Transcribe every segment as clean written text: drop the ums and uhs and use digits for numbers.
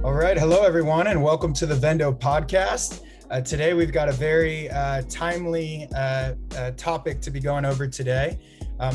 All right. Hello, everyone, and welcome to the Vendo podcast. Today, we've got a very timely topic to be going over today.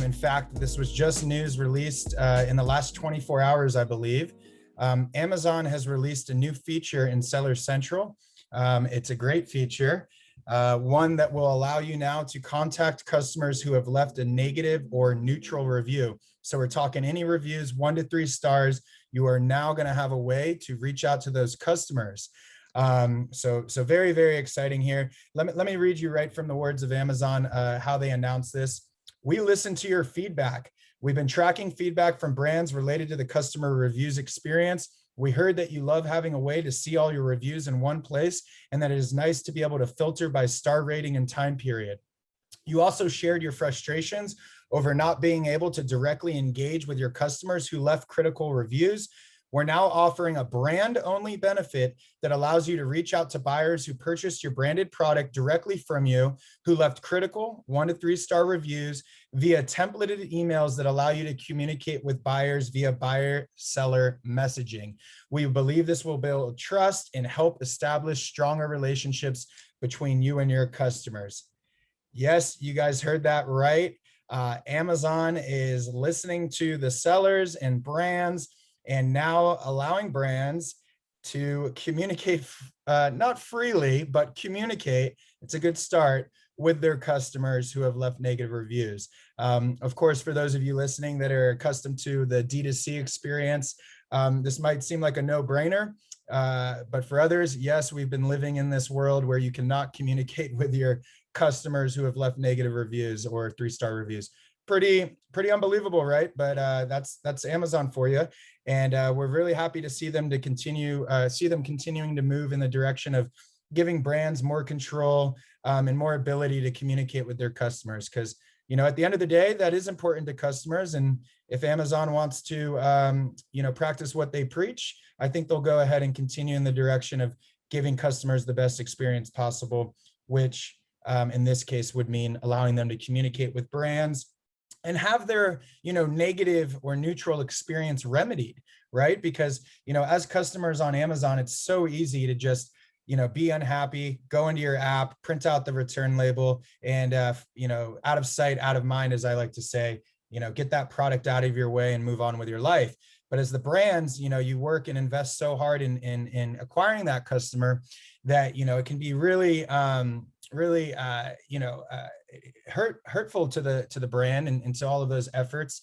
In fact, this was just news released in the last 24 hours, I believe. Amazon has released a new feature in Seller Central. It's a great feature, one that will allow you now to contact customers who have left a negative or neutral review. So we're talking any reviews, 1 to 3 stars. You are now going to have a way to reach out to those customers. So very, very exciting here. Let me read you right from the words of Amazon, how they announced this. We listen to your feedback. We've been tracking feedback from brands related to the customer reviews experience. We heard that you love having a way to see all your reviews in one place, and that it is nice to be able to filter by star rating and time period. You also shared your frustrations over not being able to directly engage with your customers who left critical reviews. We're now offering a brand-only benefit that allows you to reach out to buyers who purchased your branded product directly from you, who left critical 1 to 3 star reviews via templated emails that allow you to communicate with buyers via buyer-seller messaging. We believe this will build trust and help establish stronger relationships between you and your customers. Yes, you guys heard that right. Amazon is listening to the sellers and brands, and now allowing brands to communicate, not freely, but communicate. It's a good start with their customers who have left negative reviews. Of course, for those of you listening that are accustomed to the D2C experience, this might seem like a no-brainer. But for others, yes, we've been living in this world where you cannot communicate with your customers who have left negative reviews or 3-star reviews. Pretty unbelievable, right? But that's Amazon for you, and we're really happy to see them continuing to move in the direction of giving brands more control and more ability to communicate with their customers. Because at the end of the day, that is important to customers, and if Amazon wants to practice what they preach, I think they'll go ahead and continue in the direction of giving customers the best experience possible, which in this case would mean allowing them to communicate with brands and have their negative or neutral experience remedied, right? Because as customers on Amazon, it's so easy to just be unhappy, go into your app, print out the return label, and out of sight, out of mind, as I like to say, get that product out of your way and move on with your life. But as the brands, you work and invest so hard in acquiring that customer that it can be really hurtful to the brand and to all of those efforts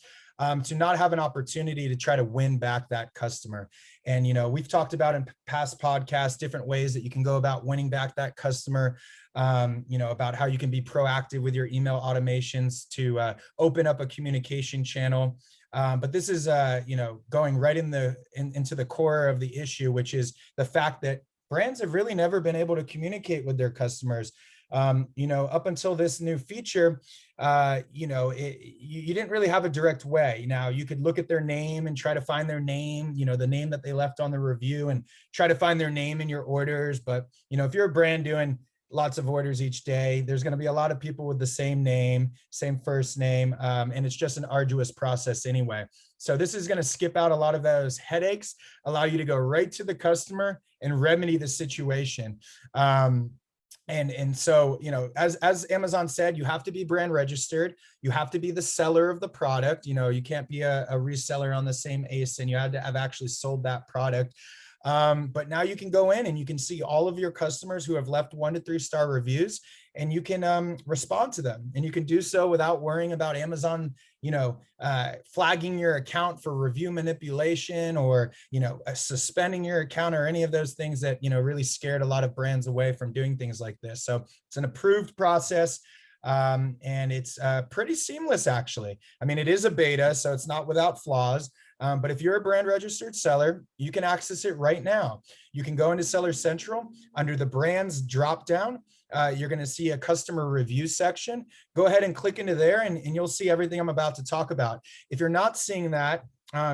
to not have an opportunity to try to win back that customer. And we've talked about in past podcasts different ways that you can go about winning back that customer. About how you can be proactive with your email automations to open up a communication channel. But this is going right into the core of the issue, which is the fact that brands have really never been able to communicate with their customers. Up until this new feature, you didn't really have a direct way. Now you could look at their name and try to find their name, the name that they left on the review, and try to find their name in your orders. But, if you're a brand doing lots of orders each day, there's going to be a lot of people with the same name, same first name, and it's just an arduous process anyway. So this is going to skip out a lot of those headaches, allow you to go right to the customer and remedy the situation. And so, as Amazon said, you have to be brand registered. You have to be the seller of the product. You can't be a reseller on the same ASIN. You had to have actually sold that product. But now you can go in and you can see all of your customers who have left 1 to 3 star reviews, and you can respond to them. And you can do so without worrying about Amazon, flagging your account for review manipulation, or, suspending your account, or any of those things that, really scared a lot of brands away from doing things like this. So it's an approved process. And it's pretty seamless, actually. I mean, it is a beta, so it's not without flaws. But if you're a brand registered seller, you can access it right now. You can go into Seller Central under the brands dropdown. You're going to see a customer review section. Go ahead and click into there, and you'll see everything I'm about to talk about. If you're not seeing that,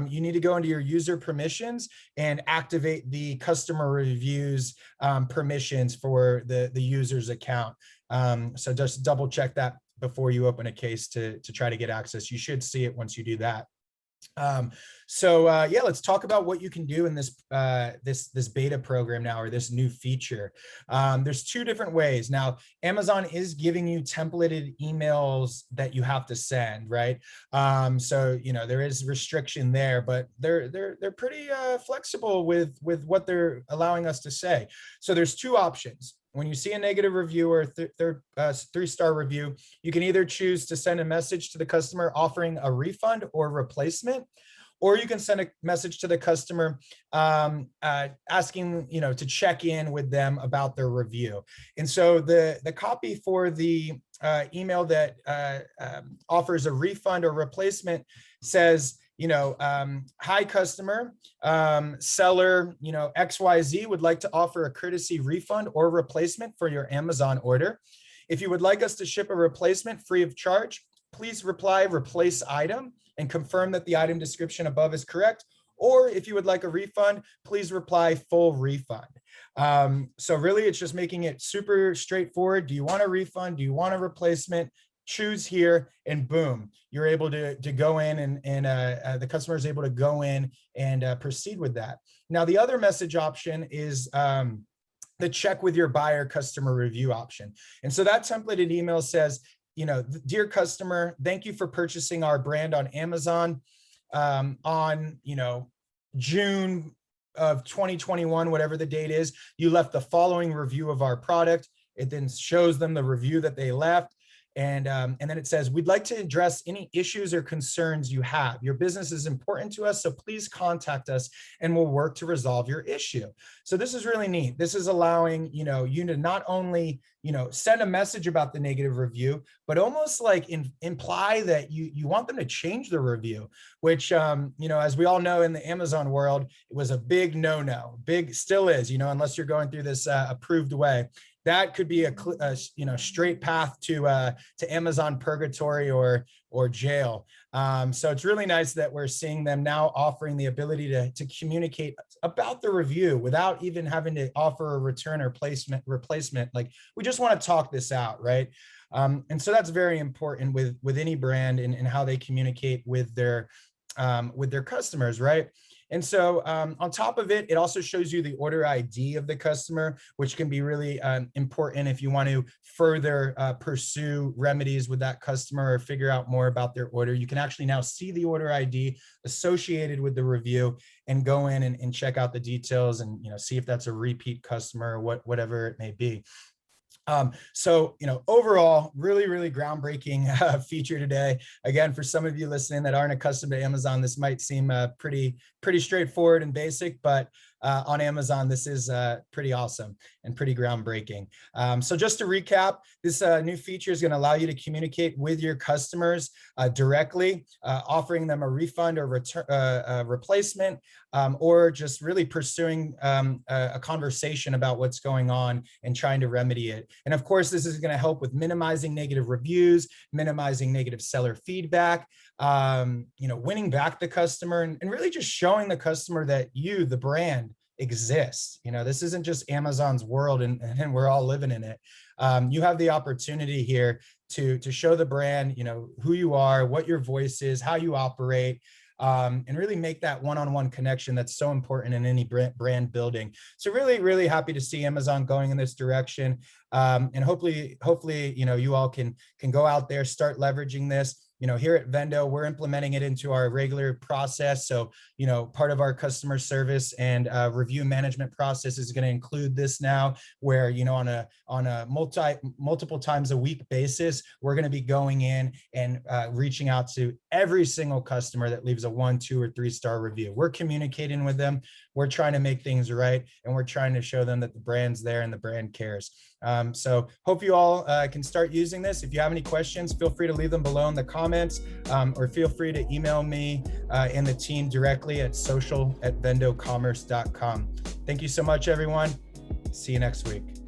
you need to go into your user permissions and activate the customer reviews permissions for the user's account. So just double check that before you open a case to try to get access. You should see it once you do that. Yeah, let's talk about what you can do in this beta program now, or this new feature. There's two different ways. Now, Amazon is giving you templated emails that you have to send, right? There is restriction there, but they're pretty flexible with what they're allowing us to say. So there's two options. When you see a negative review or three-star review, you can either choose to send a message to the customer offering a refund or replacement, or you can send a message to the customer asking to check in with them about their review. And so the copy for the email that offers a refund or replacement says, hi customer, seller, XYZ would like to offer a courtesy refund or replacement for your Amazon order. If you would like us to ship a replacement free of charge, please reply replace item and confirm that the item description above is correct. Or if you would like a refund, please reply full refund. So really it's just making it super straightforward. Do you want a refund? Do you want a replacement? Choose here, and boom, you're able to go in and the customer is able to go in and proceed with that. Now, the other message option is the check with your buyer customer review option. And so that templated email says, dear customer, thank you for purchasing our brand on Amazon on, June of 2021, whatever the date is. You left the following review of our product. It then shows them the review that they left. And then it says, we'd like to address any issues or concerns you have. Your business is important to us, so please contact us and we'll work to resolve your issue. So this is really neat. This is allowing, you to not only, send a message about the negative review, but almost like imply that you want them to change the review, which, as we all know in the Amazon world, it was a big no-no, still is, unless you're going through this approved way. That could be a straight path to Amazon purgatory or jail. So it's really nice that we're seeing them now offering the ability to communicate about the review without even having to offer a return or replacement. Like, we just want to talk this out, right? And so that's very important with any brand and how they communicate with their customers, right? And so on top of it, it also shows you the order ID of the customer, which can be really important if you want to further pursue remedies with that customer or figure out more about their order. You can actually now see the order ID associated with the review and go in and check out the details and see if that's a repeat customer or whatever it may be. Overall, really, really groundbreaking feature today. Again, for some of you listening that aren't accustomed to Amazon, this might seem pretty straightforward and basic, but on Amazon, this is pretty awesome and pretty groundbreaking. So just to recap, this new feature is going to allow you to communicate with your customers directly, offering them a refund or replacement, or just really pursuing a conversation about what's going on and trying to remedy it. And of course, this is going to help with minimizing negative reviews, minimizing negative seller feedback, winning back the customer, and really just showing the customer that you, the brand, exists. This isn't just Amazon's world and we're all living in it. You have the opportunity here to show the brand, who you are, what your voice is, how you operate, and really make that one-on-one connection that's so important in any brand building. So really, really happy to see Amazon going in this direction. And hopefully, you all can go out there, start leveraging this. Here at Vendo, we're implementing it into our regular process. So, part of our customer service and review management process is going to include this now, where, on a multiple times a week basis, we're going to be going in and reaching out to every single customer that leaves a 1, 2, or 3-star review. We're communicating with them. We're trying to make things right, and we're trying to show them that the brand's there and the brand cares. So hope you all can start using this. If you have any questions, feel free to leave them below in the comments, or feel free to email me and the team directly at social@vendocommerce.com. Thank you so much, everyone. See you next week.